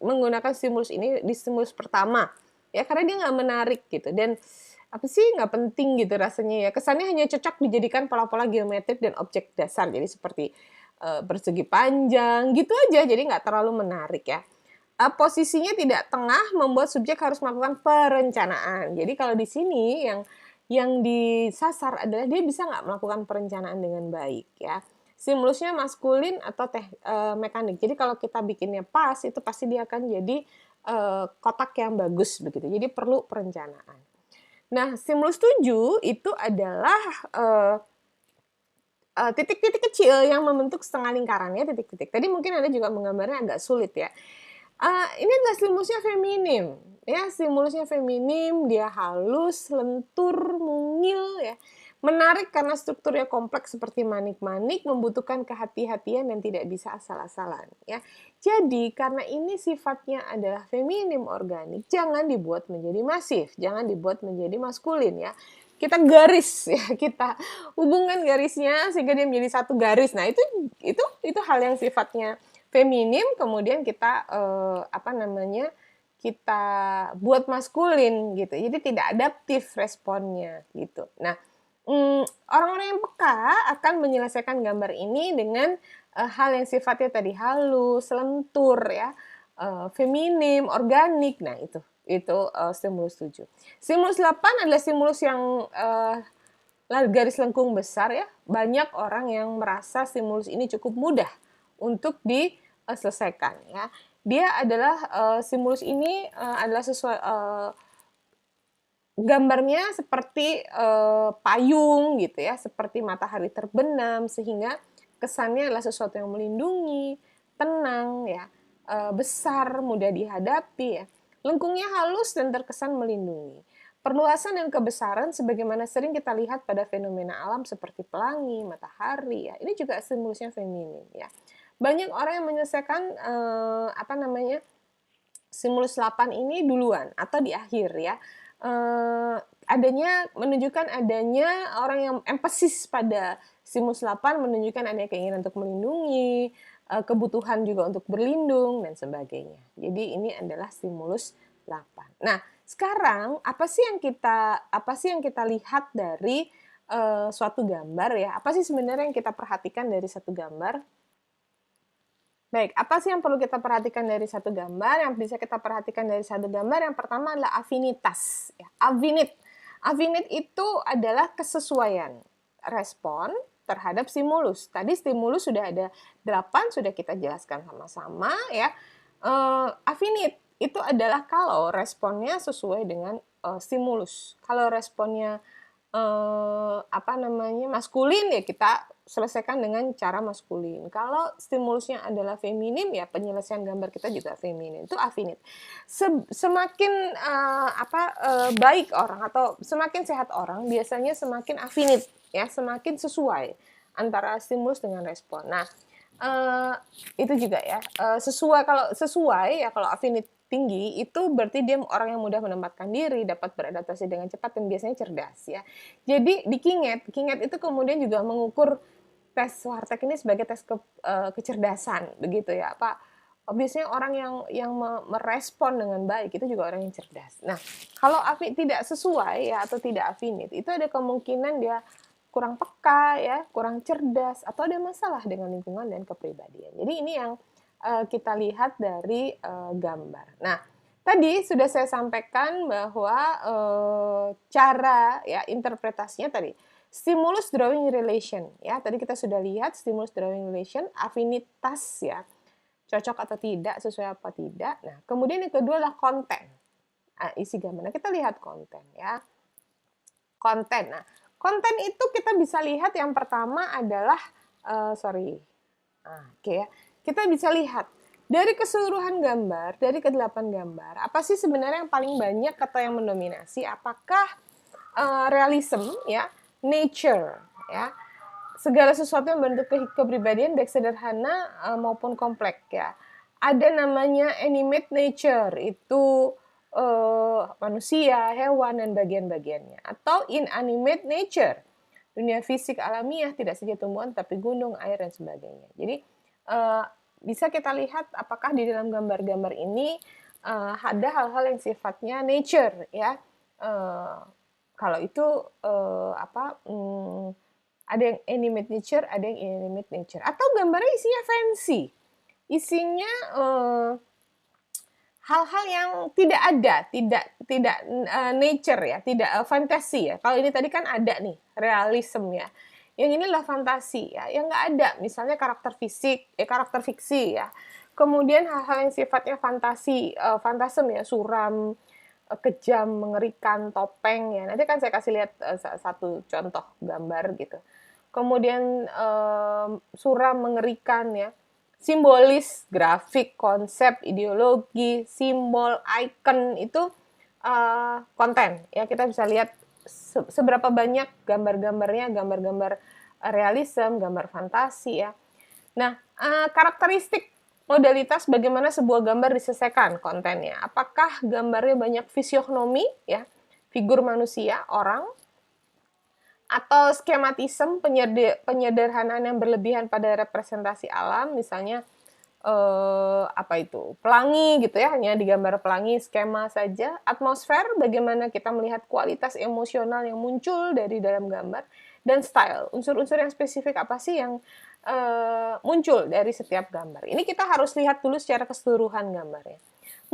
menggunakan stimulus ini di stimulus pertama. Ya, karena dia nggak menarik gitu. Dan apa sih nggak penting gitu rasanya ya. Kesannya hanya cocok dijadikan pola-pola geometrik dan objek dasar. Jadi seperti persegi panjang gitu aja. Jadi nggak terlalu menarik ya. Posisinya tidak tengah, membuat subjek harus melakukan perencanaan. Jadi kalau di sini yang disasar adalah dia bisa nggak melakukan perencanaan dengan baik ya. Stimulusnya maskulin atau mekanik. Jadi kalau kita bikinnya pas, itu pasti dia akan jadi kotak yang bagus begitu. Jadi perlu perencanaan. Nah, stimulus 7 itu adalah titik-titik kecil yang membentuk setengah lingkaran ya, titik-titik. Tadi mungkin Anda juga menggambarnya agak sulit ya. Ini adalah stimulusnya feminim. Ya, stimulusnya feminim, dia halus, lentur, mungil ya. Menarik karena strukturnya kompleks seperti manik-manik, membutuhkan kehati-hatian dan tidak bisa asal-asalan ya. Jadi, karena ini sifatnya adalah feminim organik, jangan dibuat menjadi masif, jangan dibuat menjadi maskulin ya. Kita garis ya, kita hubungkan garisnya sehingga dia menjadi satu garis. Nah, itu hal yang sifatnya feminim, kemudian kita kita buat maskulin gitu. Jadi tidak adaptif responnya gitu. Nah, orang-orang yang peka akan menyelesaikan gambar ini dengan hal yang sifatnya tadi halus, lentur ya, feminim, organik. Nah, itu stimulus 7. Stimulus 8 adalah stimulus yang garis lengkung besar ya. Banyak orang yang merasa stimulus ini cukup mudah untuk diselesaikan ya. Dia adalah stimulus ini adalah sesuai gambarnya seperti payung gitu ya, seperti matahari terbenam, sehingga kesannya adalah sesuatu yang melindungi, tenang ya, besar, mudah dihadapi ya. Lengkungnya halus dan terkesan melindungi. Perluasan dan kebesaran sebagaimana sering kita lihat pada fenomena alam seperti pelangi, matahari ya. Ini juga stimulusnya feminin ya. Banyak orang yang menyelesaikan stimulus 8 ini duluan atau di akhir ya. Menunjukkan adanya orang yang emphasis pada stimulus 8 menunjukkan adanya keinginan untuk melindungi, kebutuhan juga untuk berlindung dan sebagainya. Jadi ini adalah stimulus 8. Nah, sekarang apa sih yang kita lihat dari suatu gambar ya? Apa sih sebenarnya yang kita perhatikan dari satu gambar? Baik, apa sih yang perlu kita perhatikan dari satu gambar? Yang bisa kita perhatikan dari satu gambar yang pertama adalah afinitas. Ya, afinit. Afinit itu adalah kesesuaian respon terhadap stimulus. Tadi stimulus sudah ada 8, sudah kita jelaskan sama-sama ya. Afinit itu adalah kalau responnya sesuai dengan stimulus. Kalau responnya maskulin ya kita selesaikan dengan cara maskulin. Kalau stimulusnya adalah feminim ya penyelesaian gambar kita juga feminin. Itu afinit. Semakin baik orang atau semakin sehat orang biasanya semakin afinit ya, semakin sesuai antara stimulus dengan respon. Nah, itu juga ya. Kalau afinit tinggi itu berarti dia orang yang mudah menempatkan diri, dapat beradaptasi dengan cepat dan biasanya cerdas ya. Jadi di Kinget itu kemudian juga mengukur tes Wartek ini sebagai tes kecerdasan begitu ya. Biasanya orang yang merespon dengan baik itu juga orang yang cerdas. Nah, kalau tidak sesuai ya atau tidak afinit itu ada kemungkinan dia kurang peka ya, kurang cerdas atau ada masalah dengan lingkungan dan kepribadian. Jadi ini yang kita lihat dari gambar. Nah, tadi sudah saya sampaikan bahwa cara ya interpretasinya tadi stimulus drawing relation ya. Tadi kita sudah lihat stimulus drawing relation, afinitas ya. Cocok atau tidak, sesuai apa tidak. Nah, kemudian yang kedua adalah konten. Isi gambar. Nah, kita lihat konten ya. Konten. Nah, konten itu kita bisa lihat yang pertama adalah ya. Kita bisa lihat dari keseluruhan gambar, dari ke-8 gambar, apa sih sebenarnya yang paling banyak atau yang mendominasi? Apakah realism ya, nature ya, segala sesuatu yang bentuk kepribadian baik sederhana maupun kompleks ya. Ada namanya animate nature, itu manusia, hewan dan bagian-bagiannya, atau inanimate nature, dunia fisik alamiah tidak saja tumbuhan tapi gunung, air dan sebagainya. Jadi bisa kita lihat apakah di dalam gambar-gambar ini ada hal-hal yang sifatnya nature ya. Kalau itu ada yang animate nature, ada yang inanimate nature, atau gambarnya isinya fancy, isinya hal-hal yang tidak ada, tidak nature ya, tidak fantasi ya. Kalau ini tadi kan ada nih realism ya. Yang ini adalah fantasi ya, yang nggak ada. Misalnya karakter fiksi ya. Kemudian hal-hal yang sifatnya fantasi, fantasem ya, suram, kejam, mengerikan, topeng ya. Nanti kan saya kasih lihat satu contoh gambar gitu. Kemudian suram, mengerikan ya. Simbolis, grafik, konsep, ideologi, simbol, icon itu konten ya. Kita bisa lihat seberapa banyak gambar-gambarnya, gambar-gambar realism, gambar fantasi ya. Nah, karakteristik modalitas bagaimana sebuah gambar diselesaikan kontennya. Apakah gambarnya banyak fisionomi ya, figur manusia, orang, atau skematisme, penyederhanaan yang berlebihan pada representasi alam, misalnya apa itu, pelangi gitu ya, hanya digambar pelangi, skema saja. Atmosfer, bagaimana kita melihat kualitas emosional yang muncul dari dalam gambar, dan style, unsur-unsur yang spesifik apa sih yang muncul dari setiap gambar. Ini kita harus lihat dulu secara keseluruhan gambarnya.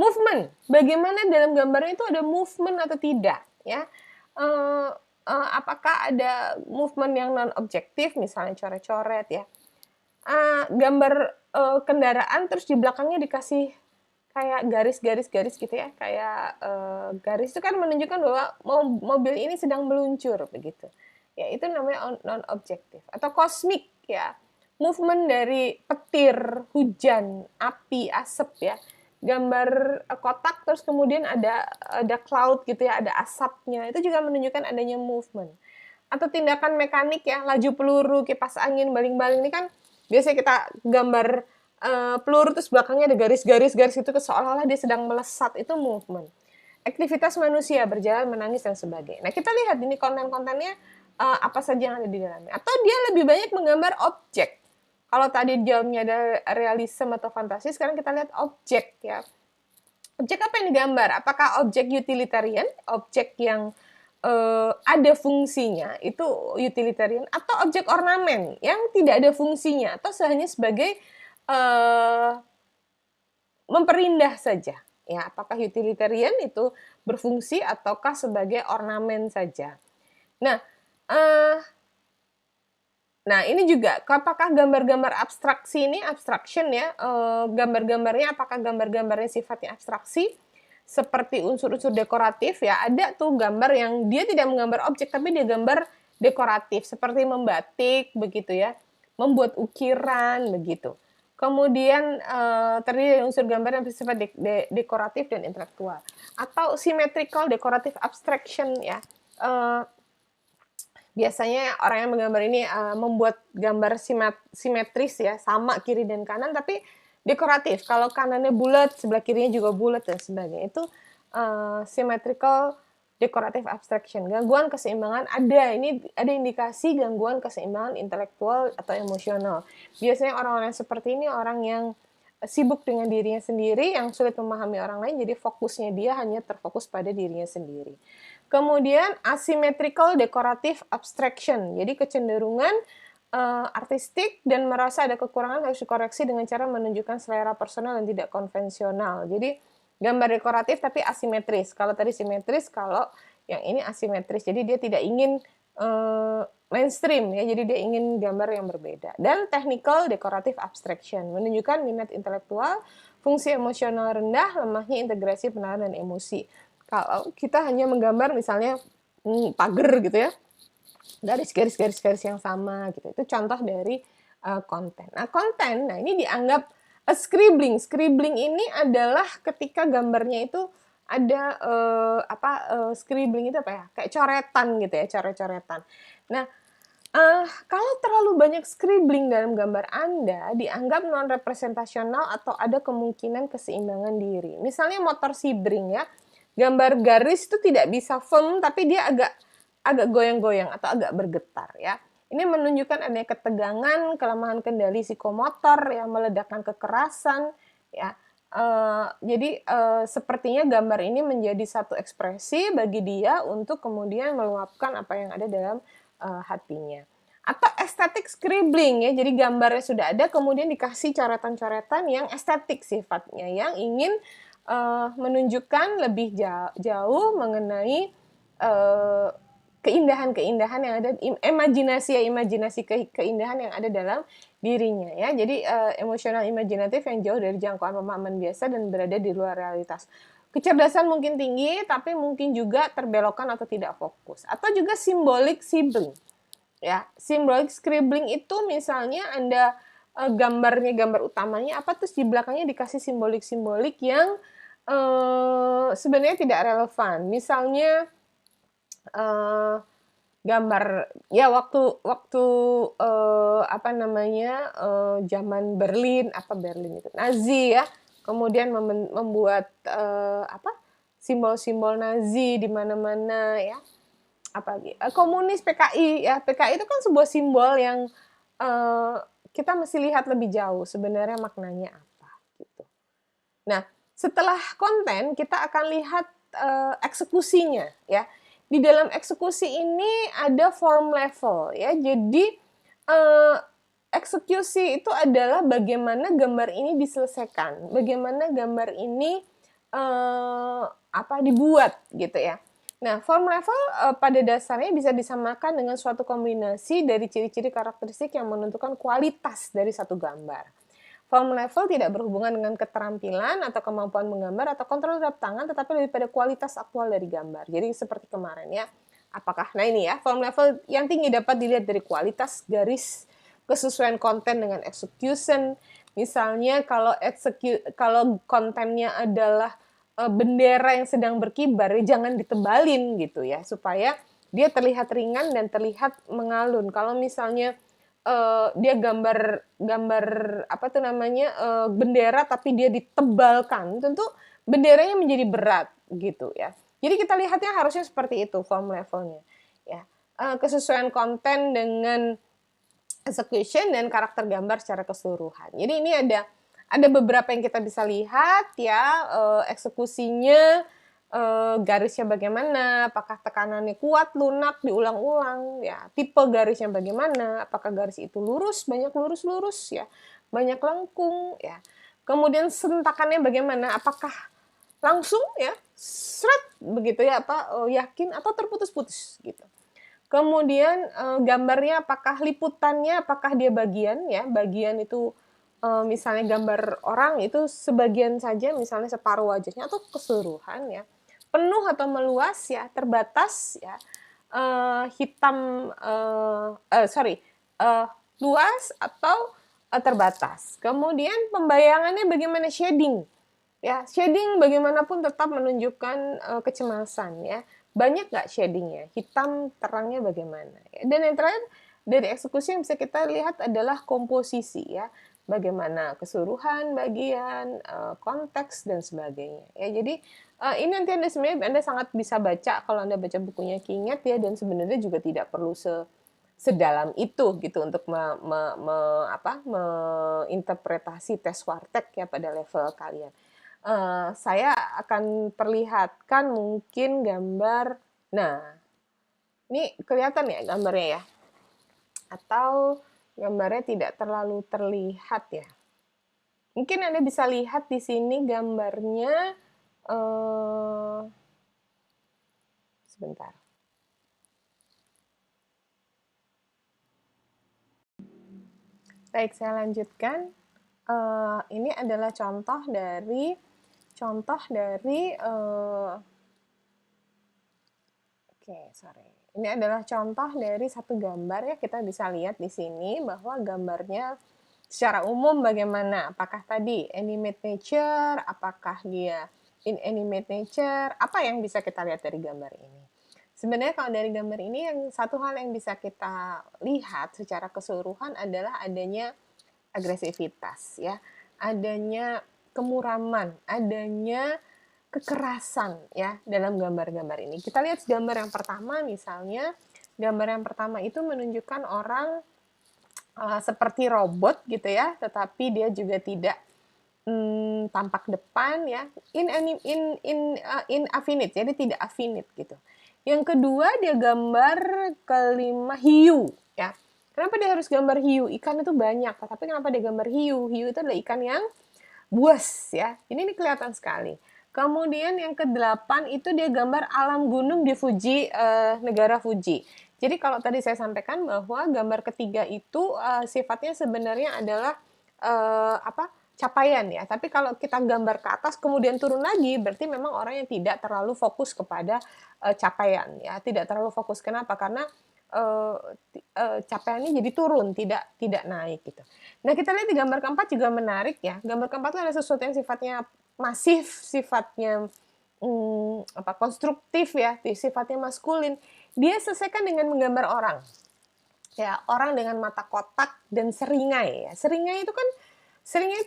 Movement, bagaimana dalam gambarnya itu ada movement atau tidak, ya. Apakah ada movement yang non objektif, misalnya coret-coret ya. Gambar kendaraan terus di belakangnya dikasih kayak garis-garis gitu ya, kayak garis itu kan menunjukkan bahwa mobil ini sedang meluncur begitu. Ya itu namanya non objektif atau kosmik ya. Movement dari petir, hujan, api, asap ya. Gambar kotak terus kemudian ada cloud gitu ya, ada asapnya. Itu juga menunjukkan adanya movement. Atau tindakan mekanik ya, laju peluru, kipas angin, baling-baling ini kan biasanya kita gambar peluru terus belakangnya ada garis-garis itu seolah-olah dia sedang melesat, itu movement. Aktivitas manusia berjalan, menangis dan sebagainya. Nah kita lihat ini konten-kontennya apa saja yang ada di dalamnya. Atau dia lebih banyak menggambar objek. Kalau tadi jawabnya ada realisme atau fantasi, sekarang kita lihat objek ya. Objek apa yang digambar? Apakah objek utilitarian, objek yang ada fungsinya, itu utilitarian, atau objek ornamen yang tidak ada fungsinya, atau hanya sebagai memperindah saja. Ya, apakah utilitarian itu berfungsi ataukah sebagai ornamen saja. Nah, ini juga apakah gambar-gambar abstraksi ini abstraction ya, gambar-gambarnya apakah gambar-gambarnya sifatnya abstraksi seperti unsur-unsur dekoratif ya, ada tuh gambar yang dia tidak menggambar objek tapi dia gambar dekoratif seperti membatik begitu ya, membuat ukiran begitu. Kemudian terdiri dari unsur gambar yang bersifat dekoratif dan intelektual atau symmetrical decorative abstraction ya. Biasanya orang yang menggambar ini membuat gambar simetris ya, sama kiri dan kanan, tapi dekoratif. Kalau kanannya bulat, sebelah kirinya juga bulat dan sebagainya. Itu symmetrical decorative abstraction. Gangguan keseimbangan ada. Ini ada indikasi gangguan keseimbangan intelektual atau emosional. Biasanya orang-orang seperti ini orang yang sibuk dengan dirinya sendiri, yang sulit memahami orang lain, jadi fokusnya dia hanya terfokus pada dirinya sendiri. Kemudian asymmetrical decorative abstraction, jadi kecenderungan artistik dan merasa ada kekurangan harus dikoreksi dengan cara menunjukkan selera personal dan tidak konvensional. Jadi gambar dekoratif tapi asimetris. Kalau tadi simetris, kalau yang ini asimetris. Jadi dia tidak ingin mainstream ya, jadi dia ingin gambar yang berbeda. Dan technical decorative abstraction menunjukkan minat intelektual, fungsi emosional rendah, lemahnya integrasi penahan dan emosi. Kalau kita hanya menggambar misalnya pagar gitu ya, garis-garis yang sama gitu, itu contoh dari konten. Nah konten, nah ini dianggap scribbling. Scribbling ini adalah ketika gambarnya itu ada scribbling itu apa ya, kayak coretan gitu ya, coret-coretan. Nah kalau terlalu banyak scribbling dalam gambar Anda, dianggap non-representasional atau ada kemungkinan keseimbangan diri. Misalnya motor Sebring ya, gambar garis itu tidak bisa firm, tapi dia agak goyang-goyang atau agak bergetar ya. Ini menunjukkan adanya ketegangan, kelemahan kendali psikomotor, ya, meledakkan kekerasan, ya. Jadi sepertinya gambar ini menjadi satu ekspresi bagi dia untuk kemudian meluapkan apa yang ada dalam hatinya. Atau estetik scribbling ya, jadi gambarnya sudah ada, kemudian dikasih coretan-coretan yang estetik sifatnya, yang ingin menunjukkan lebih jauh mengenai keindahan-keindahan yang ada, imajinasi keindahan yang ada dalam dirinya ya. Jadi emosional imajinatif yang jauh dari jangkauan pemahaman biasa dan berada di luar realitas. Kecerdasan mungkin tinggi, tapi mungkin juga terbelokkan atau tidak fokus. Atau juga simbolik scribbling. Ya, simbolik scribbling itu misalnya Anda gambar utamanya apa, terus di belakangnya dikasih simbolik-simbolik yang sebenarnya tidak relevan. Misalnya gambar ya waktu zaman Berlin itu Nazi ya, kemudian membuat simbol-simbol Nazi di mana-mana ya, komunis, PKI ya, PKI itu kan sebuah simbol yang kita mesti lihat lebih jauh sebenarnya maknanya apa Nah, setelah konten kita akan lihat eksekusinya ya. Di dalam eksekusi ini ada form level ya. Jadi eksekusi itu adalah bagaimana gambar ini diselesaikan, bagaimana gambar ini dibuat gitu ya. Nah, form level pada dasarnya bisa disamakan dengan suatu kombinasi dari ciri-ciri karakteristik yang menentukan kualitas dari satu gambar. Form level tidak berhubungan dengan keterampilan atau kemampuan menggambar atau kontrol terhadap tangan, tetapi lebih pada kualitas aktual dari gambar. Jadi seperti kemarin ya, nah ini ya, form level yang tinggi dapat dilihat dari kualitas garis, kesesuaian konten dengan execution. Misalnya kalau kontennya adalah bendera yang sedang berkibar, jangan ditebalin gitu ya, supaya dia terlihat ringan dan terlihat mengalun. Kalau misalnya dia gambar bendera tapi dia ditebalkan, tentu benderanya menjadi berat gitu ya. Jadi kita lihatnya harusnya seperti itu form levelnya ya. Kesesuaian konten dengan execution dan karakter gambar secara keseluruhan. Jadi ini ada beberapa yang kita bisa lihat ya, eksekusinya, garisnya bagaimana, apakah tekanannya kuat, lunak, diulang-ulang, ya, tipe garisnya bagaimana, apakah garis itu lurus, banyak lurus-lurus, ya, banyak lengkung, ya. Kemudian sentakannya bagaimana, apakah langsung, ya, seret, begitu ya, yakin, atau terputus-putus, gitu. Kemudian gambarnya apakah liputannya, apakah dia bagian, ya, bagian itu misalnya gambar orang itu sebagian saja, misalnya separuh wajahnya, atau keseluruhan, ya, penuh atau meluas ya, terbatas ya, hitam luas atau terbatas. Kemudian pembayangannya bagaimana, shading ya, shading bagaimanapun tetap menunjukkan kecemasan ya. Banyak nggak shadingnya, hitam terangnya bagaimana ya. Dan yang terakhir dari eksekusi yang bisa kita lihat adalah komposisi ya, bagaimana keseluruhan bagian, konteks dan sebagainya ya. Jadi ini nanti Anda sangat bisa baca kalau Anda baca bukunya Kinget ya, dan sebenarnya juga tidak perlu sedalam itu gitu untuk menginterpretasi tes Wartek ya pada level kalian. Saya akan perlihatkan mungkin gambar. Nah, ini kelihatan ya gambarnya ya? Atau gambarnya tidak terlalu terlihat ya? Mungkin Anda bisa lihat di sini gambarnya. Sebentar. Baik, saya lanjutkan. Ini adalah contoh dari Ini adalah contoh dari satu gambar ya. Kita bisa lihat di sini bahwa gambarnya secara umum bagaimana? Apakah tadi animate nature, apakah dia inanimate nature? Apa yang bisa kita lihat dari gambar ini? Sebenarnya kalau dari gambar ini yang satu hal yang bisa kita lihat secara keseluruhan adalah adanya agresivitas ya, adanya kemuraman, adanya kekerasan ya dalam gambar-gambar ini. Kita lihat gambar yang pertama misalnya, gambar yang pertama itu menunjukkan orang seperti robot gitu ya, tetapi dia juga tidak tampak depan ya, inaffinite, jadi tidak affinite gitu. Yang kedua dia gambar kelima hiu ya. Kenapa dia harus gambar hiu? Ikan itu banyak, tapi kenapa dia gambar hiu? Hiu itu adalah ikan yang buas ya. Ini kelihatan sekali. Kemudian yang ke-8 itu dia gambar alam gunung di Fuji, negara Fuji. Jadi kalau tadi saya sampaikan bahwa gambar ketiga itu sifatnya sebenarnya adalah capaian ya. Tapi kalau kita gambar ke atas kemudian turun lagi, berarti memang orang yang tidak terlalu fokus kepada capaian ya. Tidak terlalu fokus. Kenapa? Karena capaiannya jadi turun, tidak naik gitu. Nah, kita lihat di gambar keempat juga menarik ya. Gambar keempat itu ada sesuatu yang sifatnya masif, sifatnya konstruktif ya, sifatnya maskulin. Dia selesaikan dengan menggambar orang. Ya, orang dengan mata kotak dan seringai ya. Seringai itu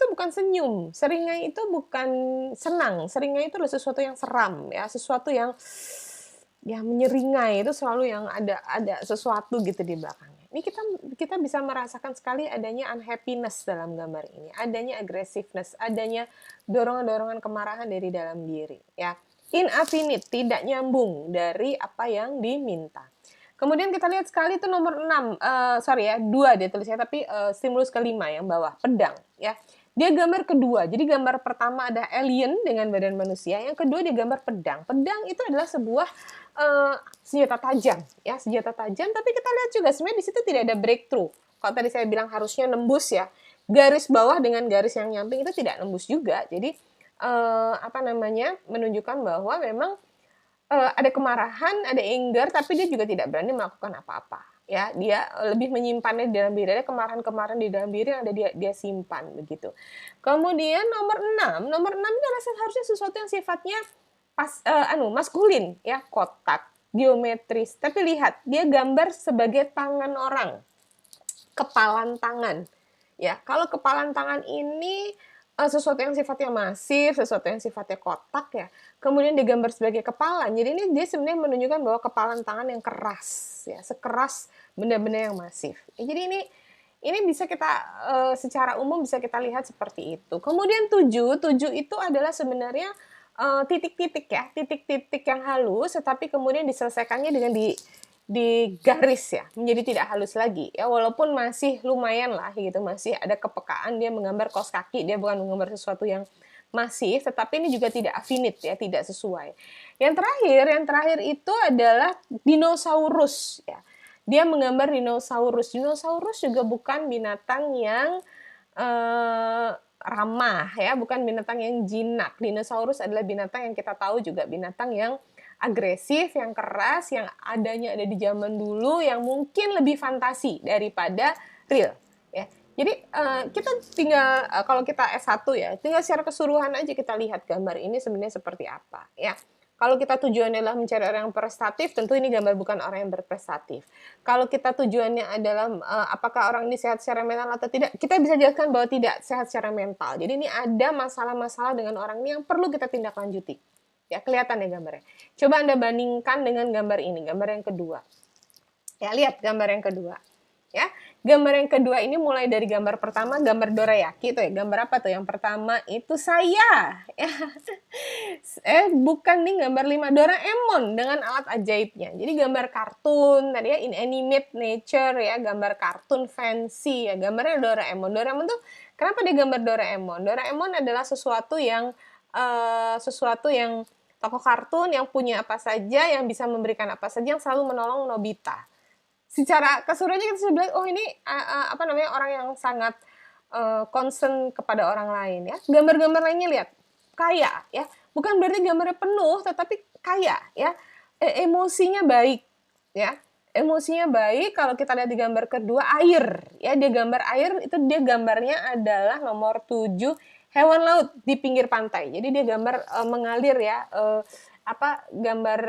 bukan senyum, seringai itu bukan senang, seringai itu adalah sesuatu yang seram ya, sesuatu yang ya menyeringai, itu selalu yang ada sesuatu gitu di belakangnya. Ini kita bisa merasakan sekali adanya unhappiness dalam gambar ini, adanya aggressiveness, adanya dorongan-dorongan kemarahan dari dalam diri, ya. Inaffinite, tidak nyambung dari apa yang diminta. Kemudian kita lihat sekali itu nomor 6, sorry ya, 2 dia tulisnya, tapi stimulus kelima yang bawah, pedang, ya. Dia gambar kedua, jadi gambar pertama ada alien dengan badan manusia, yang kedua dia gambar pedang. Pedang itu adalah sebuah senjata tajam, ya, senjata tajam, tapi kita lihat juga sebenarnya di situ tidak ada breakthrough. Kalau tadi saya bilang harusnya nembus ya, garis bawah dengan garis yang nyamping itu tidak nembus juga. Jadi menunjukkan bahwa memang ada kemarahan, ada anger, tapi dia juga tidak berani melakukan apa-apa. Ya, dia lebih menyimpannya di dalam diri, ada kemarahan-kemarahan di dalam diri yang ada dia simpan begitu. Kemudian nomor 6 ini adalah harusnya sesuatu yang sifatnya maskulin, ya, kotak, geometris. Tapi lihat, dia gambar sebagai tangan orang, kepalan tangan. Ya, kalau kepalan tangan ini sesuatu yang sifatnya masif, sesuatu yang sifatnya kotak ya. Kemudian digambar sebagai kepala. Jadi ini dia sebenarnya menunjukkan bahwa kepalan tangan yang keras ya, sekeras benda-benda yang masif. Ya, jadi ini bisa kita secara umum bisa kita lihat seperti itu. Kemudian 7 itu adalah sebenarnya titik-titik ya, titik-titik yang halus tetapi kemudian diselesaikannya dengan di garis ya, menjadi tidak halus lagi ya, walaupun masih lumayan lah gitu, masih ada kepekaan dia menggambar kaos kaki, dia bukan menggambar sesuatu yang masif, tetapi ini juga tidak affinite ya, tidak sesuai. Yang terakhir itu adalah dinosaurus ya. Dia menggambar dinosaurus. Dinosaurus juga bukan binatang yang ramah ya, bukan binatang yang jinak. Dinosaurus adalah binatang yang kita tahu juga binatang yang agresif, yang keras, yang adanya ada di zaman dulu, yang mungkin lebih fantasi daripada real. Ya. Jadi kita tinggal kalau kita S1 ya, tinggal secara keseluruhan aja kita lihat gambar ini sebenarnya seperti apa. Ya. Kalau kita tujuannya adalah mencari orang yang prestatif, tentu ini gambar bukan orang yang berprestatif. Kalau kita tujuannya adalah apakah orang ini sehat secara mental atau tidak, kita bisa jelaskan bahwa tidak sehat secara mental. Jadi ini ada masalah-masalah dengan orang ini yang perlu kita tindak lanjuti. Ya, kelihatan ya gambarnya. Coba Anda bandingkan dengan gambar ini, gambar yang kedua. Ya, lihat gambar yang kedua. Ya, gambar yang kedua ini mulai dari gambar pertama, gambar dorayaki itu ya. Gambar apa tuh? Yang pertama itu saya. Ya. Bukan nih gambar 5 Doraemon dengan alat ajaibnya. Jadi gambar kartun tadi ya, inanimate nature ya, gambar kartun fancy ya, gambarnya Doraemon. Doraemon tuh kenapa dia gambar Doraemon? Doraemon adalah sesuatu yang tokoh kartun yang punya apa saja, yang bisa memberikan apa saja, yang selalu menolong Nobita. Secara keseluruhannya kita bisa bilang, oh ini orang yang sangat concern kepada orang lain ya. Gambar-gambar lainnya lihat, kaya ya. Bukan berarti gambarnya penuh, tetapi kaya ya. Emosinya baik ya. Emosinya baik. Kalau kita lihat di gambar kedua, air ya. Dia gambar air, itu dia gambarnya adalah nomor 7, hewan laut di pinggir pantai. Jadi dia gambar mengalir ya, gambar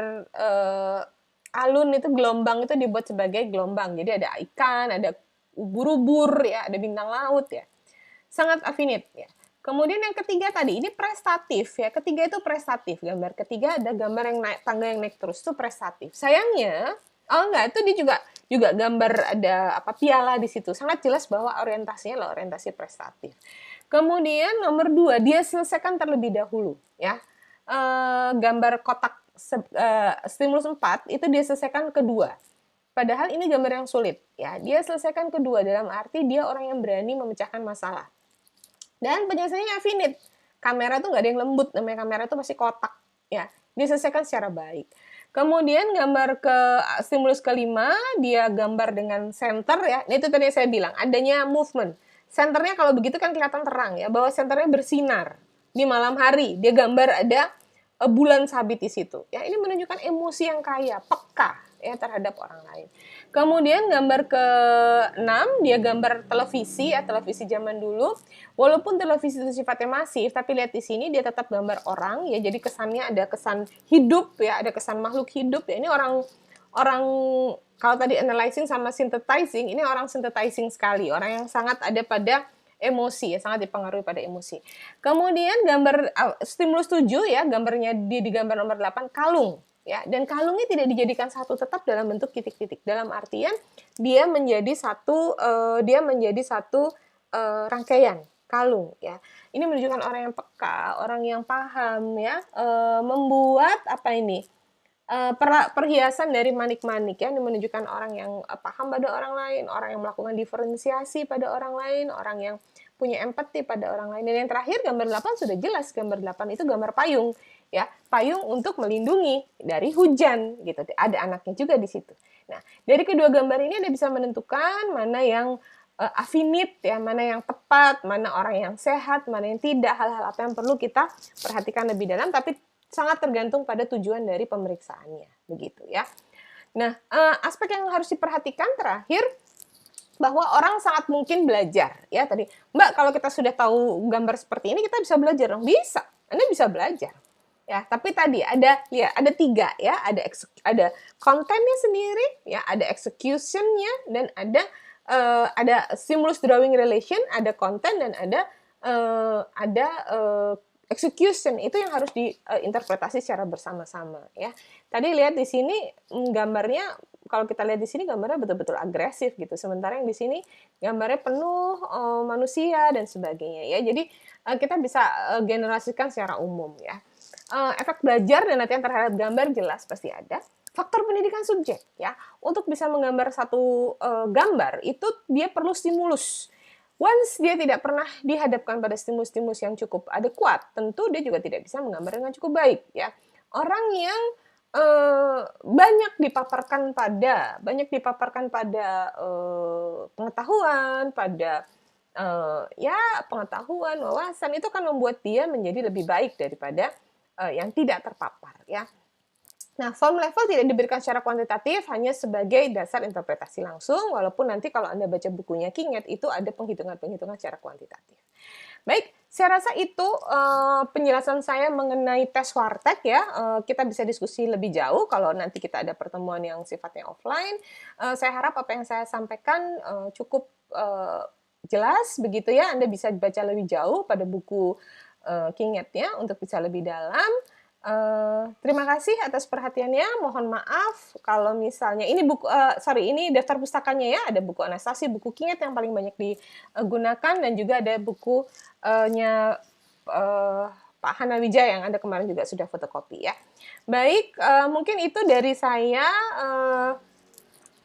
alun itu gelombang itu dibuat sebagai gelombang. Jadi ada ikan, ada ubur-ubur ya, ada bintang laut ya. Sangat affinite ya. Kemudian yang ketiga tadi ini prestatif ya. Ketiga itu prestatif. Gambar ketiga ada gambar yang naik tangga yang naik terus itu prestatif. Sayangnya, itu dia juga gambar ada piala di situ. Sangat jelas bahwa orientasinya adalah orientasi prestatif. Kemudian nomor 2, dia selesaikan terlebih dahulu ya. Gambar kotak stimulus 4 itu dia selesaikan kedua. Padahal ini gambar yang sulit ya. Dia selesaikan kedua dalam arti dia orang yang berani memecahkan masalah. Dan penyelesaiannya affinite. Kamera tuh nggak ada yang lembut, namanya kamera tuh masih kotak ya. Dia selesaikan secara baik. Kemudian gambar ke stimulus kelima, dia gambar dengan center ya. Nah, itu tadi saya bilang, adanya movement. Senternya kalau begitu kan kelihatan terang ya, bahwa senternya bersinar di malam hari. Dia gambar ada bulan sabit di situ. Ya, ini menunjukkan emosi yang kaya, peka ya terhadap orang lain. Kemudian gambar ke-6, dia gambar televisi ya, televisi zaman dulu. Walaupun televisi itu sifatnya masif, tapi lihat di sini dia tetap gambar orang ya. Jadi kesannya ada kesan hidup ya, ada kesan makhluk hidup ya. Ini orang kalau tadi analyzing sama synthesizing, ini orang synthesizing sekali, orang yang sangat ada pada emosi ya, sangat dipengaruhi pada emosi. Kemudian gambar stimulus 7 ya, gambarnya dia di gambar nomor 8, kalung. ya. Dan kalungnya tidak dijadikan satu tetap dalam bentuk titik-titik. Dalam artian dia menjadi satu rangkaian kalung, ya. Ini menunjukkan orang yang peka, orang yang paham, ya, membuat apa ini, perhiasan dari manik-manik, ya. Ini menunjukkan orang yang paham pada orang lain, orang yang melakukan diferensiasi pada orang lain, orang yang punya empati pada orang lain. Dan yang terakhir gambar 8 sudah jelas, gambar 8 itu gambar payung, ya. Payung untuk melindungi dari hujan gitu. Ada anaknya juga di situ. Nah, dari kedua gambar ini Anda bisa menentukan mana yang afinit, ya, mana yang tepat, mana orang yang sehat, mana yang tidak, hal-hal apa yang perlu kita perhatikan lebih dalam, tapi sangat tergantung pada tujuan dari pemeriksaannya, begitu ya. Nah, aspek yang harus diperhatikan terakhir, bahwa orang sangat mungkin belajar, ya tadi, Mbak, kalau kita sudah tahu gambar seperti ini, kita bisa belajar dong? Bisa, Anda bisa belajar. Ya, tapi tadi ada 3 ya, ada kontennya sendiri, ya, ada execution-nya, dan ada stimulus drawing relation, ada konten, dan ada execution. Itu yang harus diinterpretasi secara bersama-sama, ya. Tadi lihat di sini gambarnya, kalau kita lihat di sini gambarnya betul-betul agresif gitu. Sementara yang di sini gambarnya penuh manusia dan sebagainya, ya. Jadi kita bisa generalisasikan secara umum, ya. Efek belajar dan latihan terhadap gambar jelas pasti ada. Faktor pendidikan subjek, ya. Untuk bisa menggambar satu gambar itu dia perlu stimulus. Once dia tidak pernah dihadapkan pada stimulus-stimulus yang cukup adekuat, tentu dia juga tidak bisa menggambar dengan cukup baik, ya. Orang yang banyak dipaparkan pada pengetahuan, pada ya pengetahuan, wawasan, itu kan membuat dia menjadi lebih baik daripada yang tidak terpapar, ya. Nah, form level tidak diberikan secara kuantitatif, hanya sebagai dasar interpretasi langsung, walaupun nanti kalau Anda baca bukunya Kinget, itu ada penghitungan-penghitungan secara kuantitatif. Baik, saya rasa itu penjelasan saya mengenai tes Wartek, ya. Kita bisa diskusi lebih jauh kalau nanti kita ada pertemuan yang sifatnya offline. Saya harap apa yang saya sampaikan cukup jelas, begitu ya. Anda bisa baca lebih jauh pada buku Kingetnya untuk bisa lebih dalam. Terima kasih atas perhatiannya. Mohon maaf kalau misalnya ini ini daftar pustakanya, ya. Ada buku Anastasi, buku Kinget yang paling banyak digunakan, dan juga ada bukunya Pak Hanawijaya yang Anda kemarin juga sudah fotokopi, ya. Baik, mungkin itu dari saya.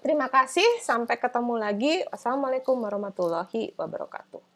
Terima kasih, sampai ketemu lagi. Wassalamualaikum warahmatullahi wabarakatuh.